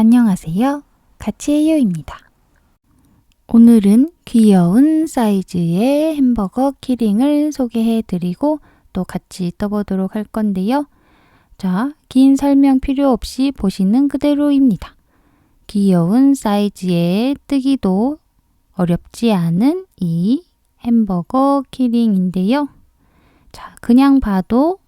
안녕하세요. 같이해요입니다. 오늘은 귀여운 사이즈의 햄버거 키링을 소개해 드리고 또 같이 떠보도록 할 건데요. 자, 긴 설명 필요 없이 보시는 그대로입니다. 귀여운 사이즈에 뜨기도 어렵지 않은 이 햄버거 키링인데요. 자, 그냥 봐도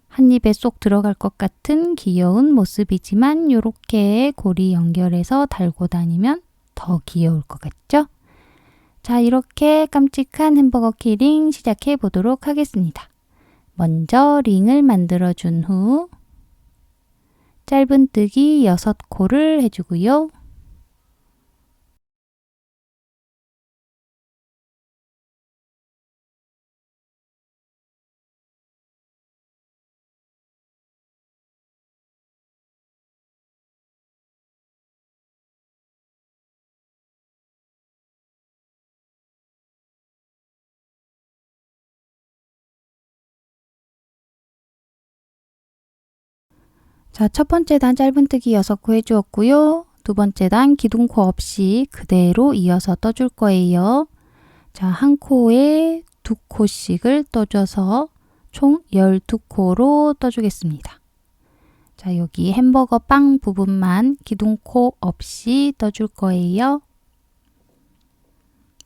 한 입에 쏙 들어갈 것 같은 귀여운 모습이지만 이렇게 고리 연결해서 달고 다니면 더 귀여울 것 같죠? 자, 이렇게 깜찍한 햄버거 키링 시작해 보도록 하겠습니다. 먼저 링을 만들어 준 후 짧은뜨기 6코를 해주고요. 자, 첫 번째 단 짧은뜨기 6코 해주었고요. 두 번째 단 기둥코 없이 그대로 이어서 떠줄 거예요. 자, 한 코에 2코씩을 떠줘서 총 12코로 떠주겠습니다. 자, 여기 햄버거 빵 부분만 기둥코 없이 떠줄 거예요.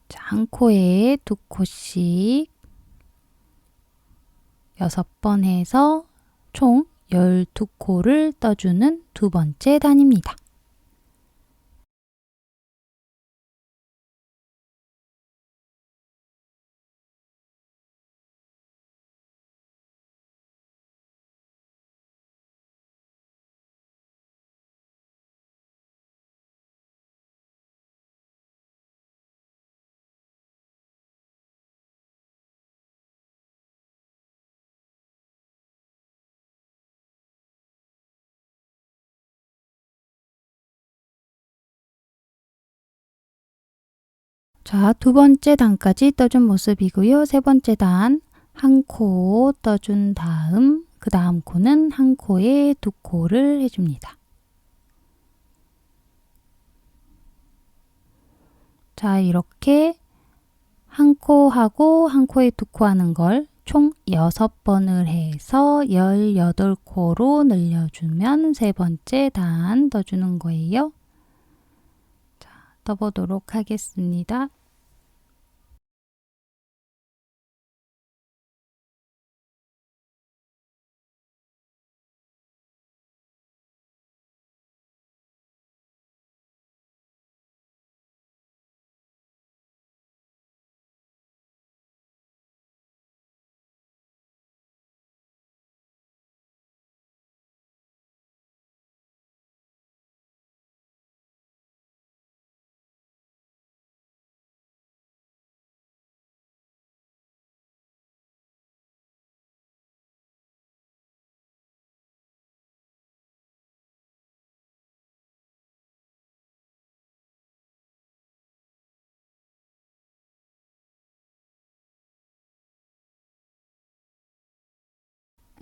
자, 한 코에 2코씩 6번 해서 총 12코를 떠주는 두 번째 단입니다. 자, 두 번째 단까지 떠준 모습이고요. 세 번째 단 한 코 떠준 다음 그 다음 코는 한 코에 2코를 해줍니다. 자, 이렇게 한 코 하고 한 코에 2코 하는 걸 총 6번을 해서 18코로 늘려주면 세 번째 단 떠주는 거예요. 자, 떠보도록 하겠습니다.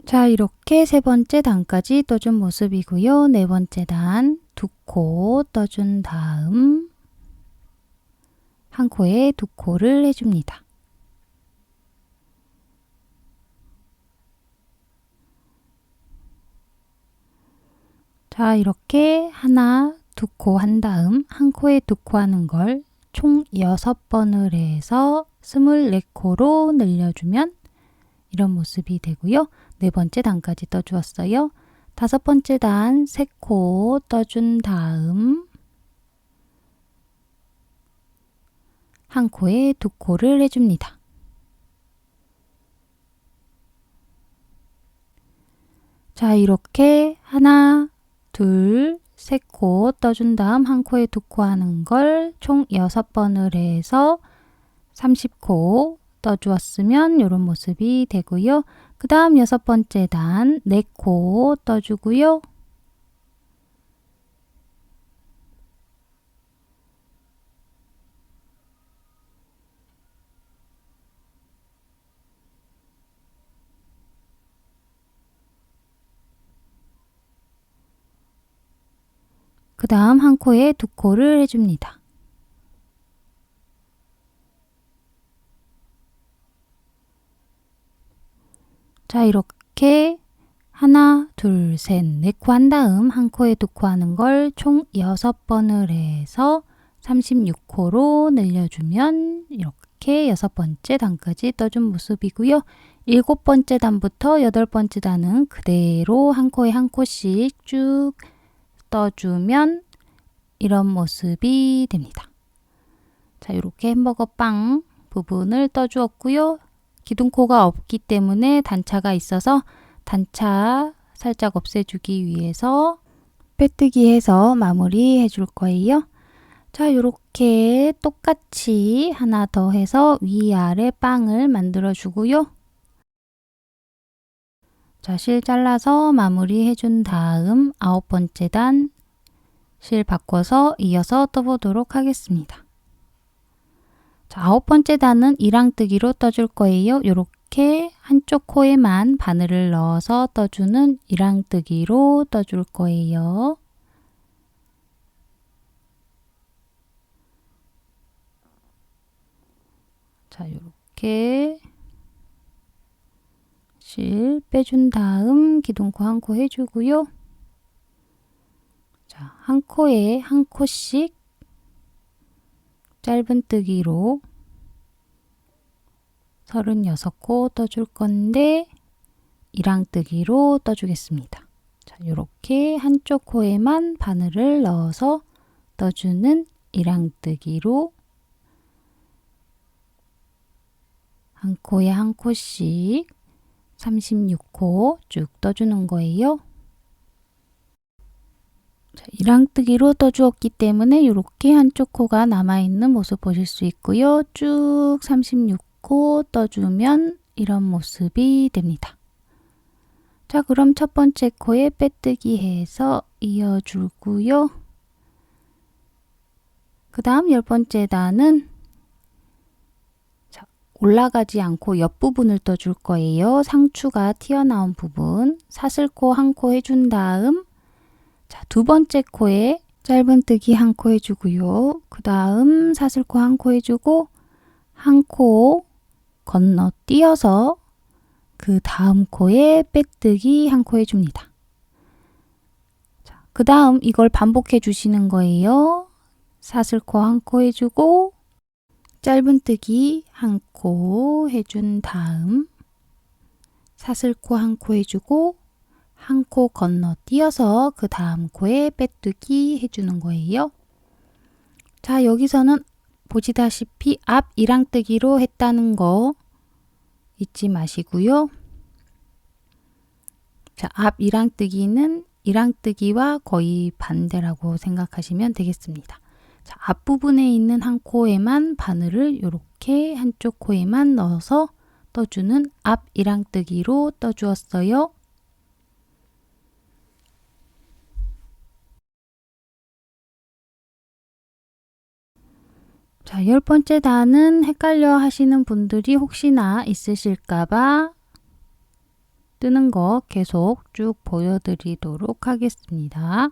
자, 이렇게 세 번째 단까지 떠준 모습이고요. 네 번째 단 2코 떠준 다음 한 코에 2코를 해줍니다. 자, 이렇게 하나, 2코 한 다음 한 코에 2코 하는 걸 총 6번을 해서 24코로 늘려주면 이런 모습이 되고요. 네 번째 단까지 떠주었어요. 다섯 번째 단 3코 떠준 다음 한 코에 2코를 해줍니다. 자, 이렇게 하나, 둘, 3코 떠준 다음 한 코에 2코 하는 걸 총 6번을 해서 30코 떠주었으면 이런 모습이 되고요. 그 다음 6번째 단 4코 떠주고요. 그 다음 한 코에 두 코를 해줍니다. 자, 이렇게 하나, 둘, 셋, 네 코 한 다음 한 코에 두 코 하는 걸 총 6번을 해서 36코로 늘려주면 이렇게 6번째 단까지 떠준 모습이고요. 7번째 단부터 8번째 단은 그대로 한 코에 한 코씩 쭉 떠주면 이런 모습이 됩니다. 자, 이렇게 햄버거 빵 부분을 떠주었고요. 기둥코가 없기 때문에 단차가 있어서 단차 살짝 없애주기 위해서 빼뜨기 해서 마무리 해줄 거예요. 자, 이렇게 똑같이 하나 더 해서 위아래 빵을 만들어 주고요. 자, 실 잘라서 마무리 해준 다음 9번째 단 실 바꿔서 이어서 떠보도록 하겠습니다. 자, 9번째 단은 이랑뜨기로 떠줄 거예요. 이렇게 한쪽 코에만 바늘을 넣어서 떠주는 이랑뜨기로 떠줄 거예요. 자, 이렇게 실 빼준 다음 기둥코 한 코 해주고요. 자, 한 코에 한 코씩 짧은뜨기로 36코 떠줄 건데 이랑뜨기로 떠주겠습니다. 자, 이렇게 한쪽 코에만 바늘을 넣어서 떠주는 이랑뜨기로 한 코에 한 코씩 36코 쭉 떠주는 거예요. 자, 이랑뜨기로 떠주었기 때문에 이렇게 한쪽 코가 남아있는 모습 보실 수 있고요. 쭉 36코 떠주면 이런 모습이 됩니다. 자, 그럼 첫 번째 코에 빼뜨기 해서 이어주고요. 그 다음 10번째 단은 올라가지 않고 옆부분을 떠줄 거예요. 상추가 튀어나온 부분 사슬코 한 코 해준 다음 자, 두 번째 코에 짧은뜨기 한 코 해주고요. 그 다음 사슬코 한 코 해주고 한 코 건너뛰어서 그 다음 코에 빼뜨기 한 코 해줍니다. 그 다음 이걸 반복해 주시는 거예요. 사슬코 한 코 해주고 짧은뜨기 한 코 해준 다음 사슬코 한 코 해주고 한 코 건너뛰어서 그 다음 코에 빼뜨기 해주는 거예요. 자, 여기서는 보시다시피 앞 이랑뜨기로 했다는 거 잊지 마시고요. 자, 앞 이랑뜨기는 이랑뜨기와 거의 반대라고 생각하시면 되겠습니다. 자, 앞부분에 있는 한 코에만 바늘을 이렇게 한쪽 코에만 넣어서 떠주는 앞 이랑뜨기로 떠주었어요. 자, 10번째 단은 헷갈려 하시는 분들이 혹시나 있으실까봐 뜨는 거 계속 쭉 보여드리도록 하겠습니다.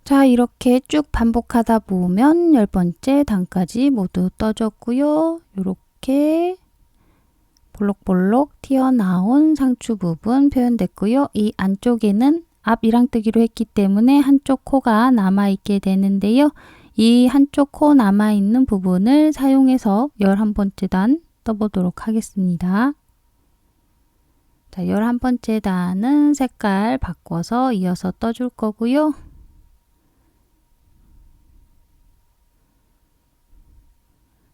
자, 이렇게 쭉 반복하다 보면 10번째 단까지 모두 떠졌고요. 이렇게 볼록볼록 튀어나온 상추 부분 표현됐고요. 이 안쪽에는 앞 이랑뜨기로 했기 때문에 한쪽 코가 남아있게 되는데요. 이 한쪽 코 남아있는 부분을 사용해서 11번째 단 떠보도록 하겠습니다. 자, 11번째 단은 색깔 바꿔서 이어서 떠줄 거고요.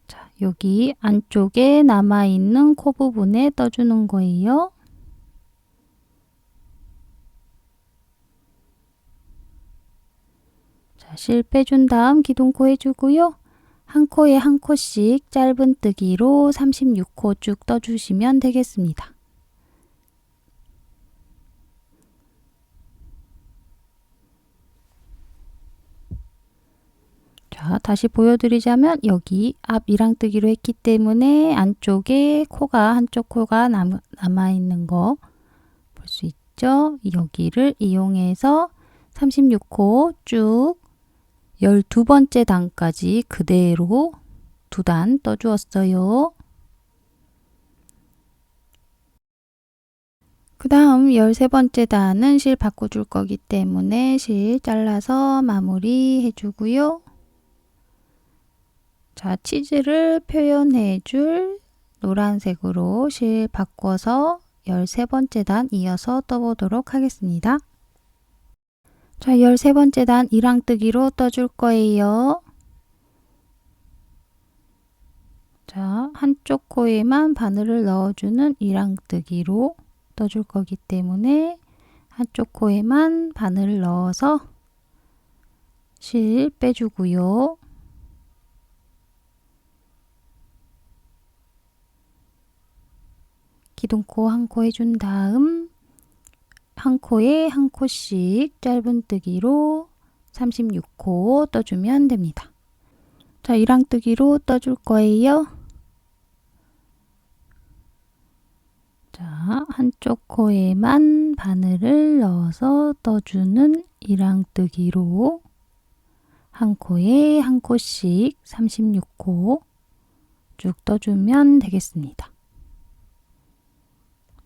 자, 여기 안쪽에 남아있는 코 부분에 떠주는 거예요. 자, 실 빼준 다음 기둥코 해주고요. 한 코에 한 코씩 짧은뜨기로 36코 쭉 떠주시면 되겠습니다. 자, 다시 보여드리자면 여기 앞 이랑뜨기로 했기 때문에 안쪽에 코가 한쪽 코가 남아있는 거 볼 수 있죠? 여기를 이용해서 36코 쭉 12번째 단까지 그대로 2단 떠주었어요. 그 다음 13번째 단은 실 바꿔줄 거기 때문에 실 잘라서 마무리 해주고요. 자, 치즈를 표현해 줄 노란색으로 실 바꿔서 13번째 단 이어서 떠보도록 하겠습니다. 자, 13번째 단 이랑뜨기로 떠줄 거예요. 자, 한쪽 코에만 바늘을 넣어주는 이랑뜨기로 떠줄 거기 때문에 한쪽 코에만 바늘을 넣어서 실 빼주고요. 기둥코 한 코 해준 다음 한 코에 한 코씩 짧은뜨기로 36코 떠주면 됩니다. 자, 이랑뜨기로 떠줄 거예요. 자, 한쪽 코에만 바늘을 넣어서 떠주는 이랑뜨기로 한 코에 한 코씩 36코 쭉 떠주면 되겠습니다.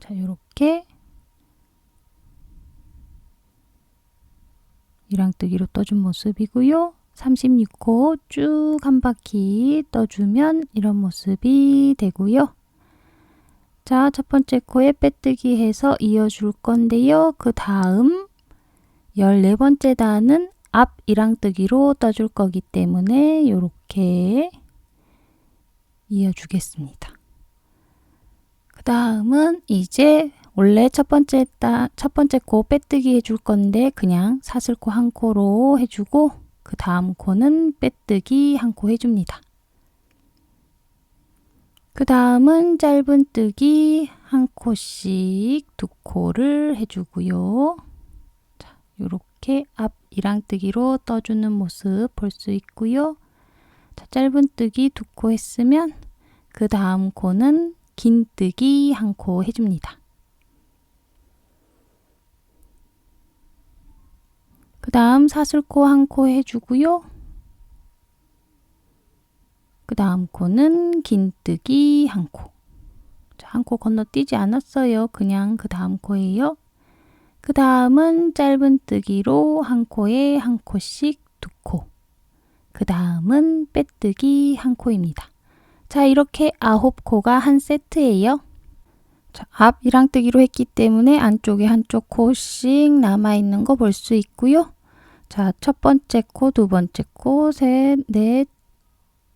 자, 이렇게 이랑뜨기로 떠준 모습이고요. 36코 쭉 한 바퀴 떠주면 이런 모습이 되고요. 자, 첫 번째 코에 빼뜨기 해서 이어줄 건데요. 그 다음 14번째 단은 앞 이랑뜨기로 떠줄 거기 때문에 이렇게 이어주겠습니다. 그 다음은 이제 원래 첫 번째 코 빼뜨기 해줄 건데 그냥 사슬코 한 코로 해주고 그 다음 코는 빼뜨기 한 코 해줍니다. 그 다음은 짧은뜨기 한 코씩 2코를 해주고요. 자, 이렇게 앞 이랑뜨기로 떠주는 모습 볼 수 있고요. 자, 짧은뜨기 2코 했으면 그 다음 코는 긴뜨기 한 코 해줍니다. 그 다음 사슬코 한 코 해주고요. 그 다음 코는 긴뜨기 한 코. 한 코 건너뛰지 않았어요. 그냥 그 다음 코예요. 그 다음은 짧은뜨기로 한 코에 한 코씩 2코. 그 다음은 빼뜨기 한 코입니다. 자, 이렇게 9코가 한 세트예요. 자, 앞 이랑뜨기로 했기 때문에 안쪽에 한쪽 코씩 남아있는 거 볼 수 있고요. 자, 첫 번째 코, 두 번째 코, 셋, 넷,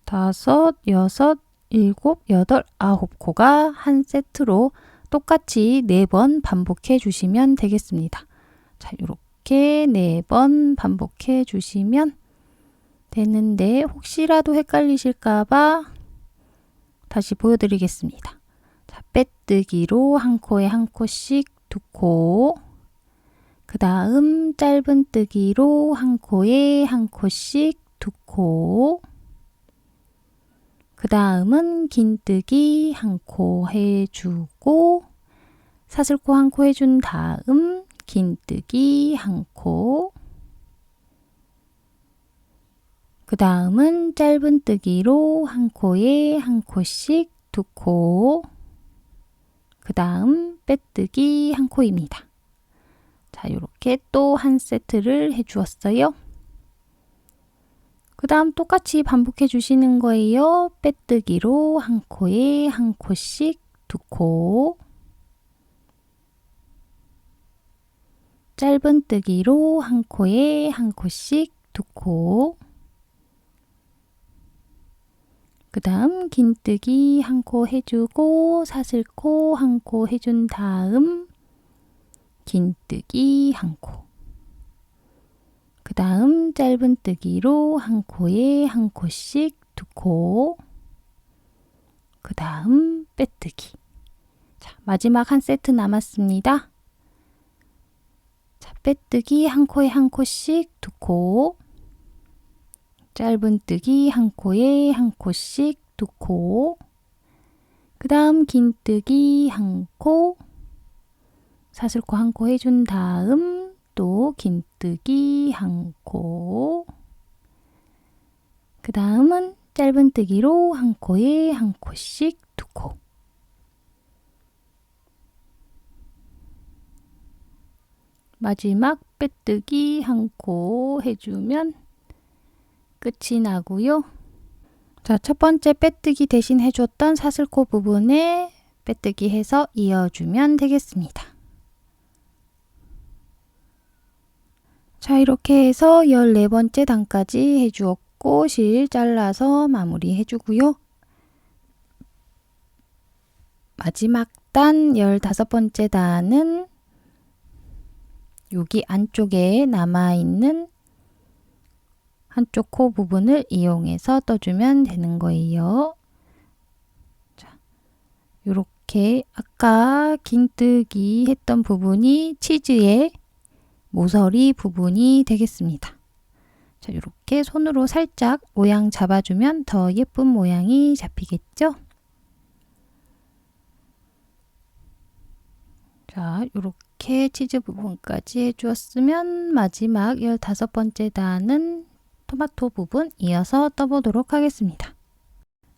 다섯, 여섯, 일곱, 여덟, 9코가 한 세트로 똑같이 4번 반복해 주시면 되겠습니다. 자, 이렇게 4번 반복해 주시면 되는데 혹시라도 헷갈리실까봐 다시 보여드리겠습니다. 자, 빼뜨기로 한 코에 한 코씩 2코. 그 다음 짧은뜨기로 한 코에 한 코씩 2코. 그 다음은 긴뜨기 한 코 해주고 사슬코 한 코 해준 다음 긴뜨기 한 코. 그 다음은 짧은뜨기 한 코에 한 코씩 2코. 그 다음은 짧은뜨기로 한 코에 한 코씩 두 코, 그 다음 빼뜨기 한 코입니다. 자, 이렇게 또 한 세트를 해 주었어요. 그 다음 똑같이 반복해 주시는 거예요. 빼뜨기로 한 코에 한 코씩 두 코, 짧은뜨기로 한 코에 한 코씩 두 코, 그 다음 긴뜨기 한 코 해주고 사슬코 한 코 해준 다음 긴뜨기 한 코, 그 다음 짧은뜨기로 한 코에 한 코씩 두 코, 그 다음 빼뜨기. 자, 마지막 한 세트 남았습니다. 자, 빼뜨기 한 코에 한 코씩 두 코, 짧은뜨기 한 코에 한 코씩 두 코, 그 다음 긴뜨기 한 코, 사슬코 한 코 해준 다음 또 긴뜨기 한 코, 그 다음은 짧은뜨기로 한 코에 한 코씩 두 코, 마지막 빼뜨기 한 코 해주면 끝이 나고요. 자, 첫 번째 빼뜨기 대신 해줬던 사슬코 부분에 빼뜨기 해서 이어주면 되겠습니다. 자, 이렇게 해서 14번째 단까지 해주었고 실 잘라서 마무리 해주고요. 마지막 단 15번째 단은 여기 안쪽에 남아있는 한쪽 코 부분을 이용해서 떠주면 되는 거예요. 자, 요렇게 아까 긴뜨기 했던 부분이 치즈의 모서리 부분이 되겠습니다. 자, 이렇게 손으로 살짝 모양 잡아주면 더 예쁜 모양이 잡히겠죠? 자, 이렇게 치즈 부분까지 해주었으면 마지막 15번째 단은 토마토 부분 이어서 떠보도록 하겠습니다.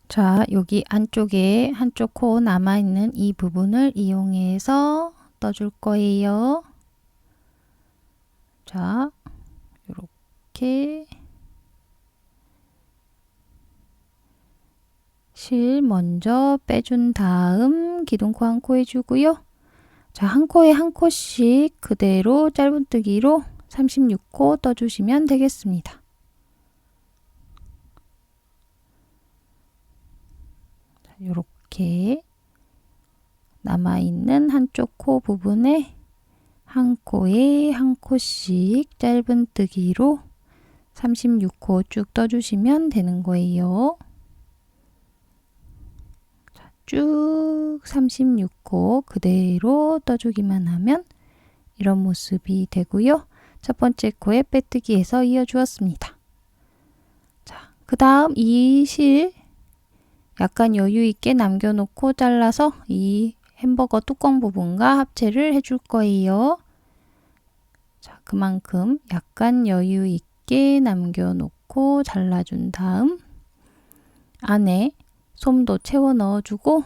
자, 여기 안쪽에 한쪽 코 남아있는 이 부분을 이용해서 떠줄 거예요. 자, 이렇게 실 먼저 빼준 다음 기둥코 한 코 해주고요. 자, 한 코에 한 코씩 그대로 짧은뜨기로 36코 떠주시면 되겠습니다. 이렇게 남아있는 한쪽 코 부분에 한 코에 한 코씩 짧은뜨기로 36코 쭉 떠주시면 되는 거예요. 자, 쭉 36코 그대로 떠주기만 하면 이런 모습이 되고요. 첫 번째 코에 빼뜨기해서 이어주었습니다. 자, 그 다음 이 실 약간 여유 있게 남겨놓고 잘라서 이 햄버거 뚜껑 부분과 합체를 해줄 거예요. 자, 그만큼 약간 여유 있게 남겨놓고 잘라준 다음 안에 솜도 채워 넣어주고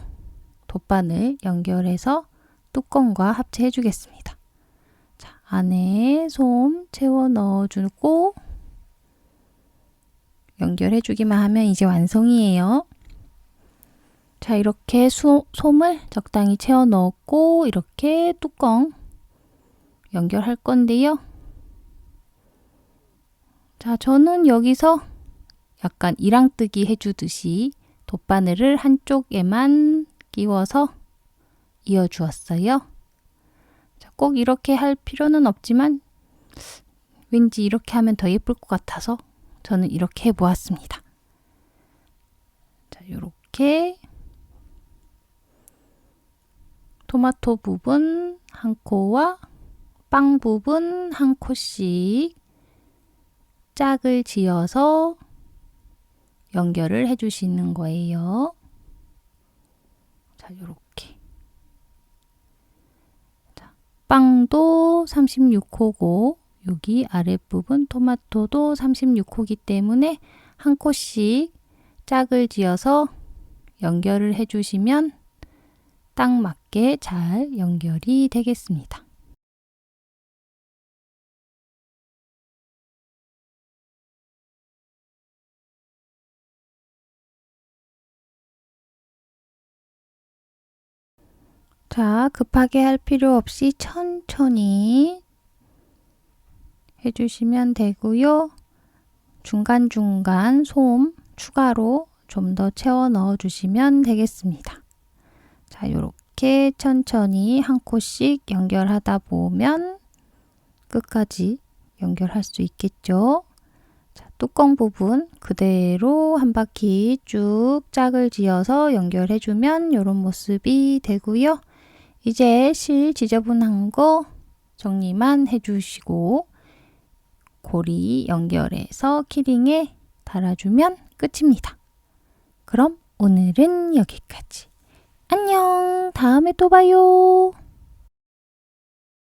돗바늘 연결해서 뚜껑과 합체해 주겠습니다. 자, 안에 솜 채워 넣어주고 연결해 주기만 하면 이제 완성이에요. 자, 이렇게 솜을 적당히 채워 넣었고 이렇게 뚜껑 연결할 건데요. 자, 저는 여기서 약간 이랑뜨기 해주듯이 돗바늘을 한쪽에만 끼워서 이어주었어요. 자, 꼭 이렇게 할 필요는 없지만 왠지 이렇게 하면 더 예쁠 것 같아서 저는 이렇게 해보았습니다. 자, 이렇게 토마토 부분 한 코와 빵 부분 한 코씩 짝을 지어서 연결을 해주시는 거예요. 자, 요렇게. 자, 빵도 36호고 여기 아랫부분 토마토도 36호기 때문에 한 코씩 짝을 지어서 연결을 해주시면 딱 맞게 잘 연결이 되겠습니다. 자, 급하게 할 필요 없이 천천히 해주시면 되고요. 중간중간 솜 추가로 좀 더 채워 넣어 주시면 되겠습니다. 자, 이렇게 천천히 한 코씩 연결하다 보면 끝까지 연결할 수 있겠죠. 자, 뚜껑 부분 그대로 한 바퀴 쭉 짝을 지어서 연결해 주면 이런 모습이 되고요. 이제 실 지저분한 거 정리만 해주시고 고리 연결해서 키링에 달아주면 끝입니다. 그럼 오늘은 여기까지. 안녕! 다음에 또 봐요.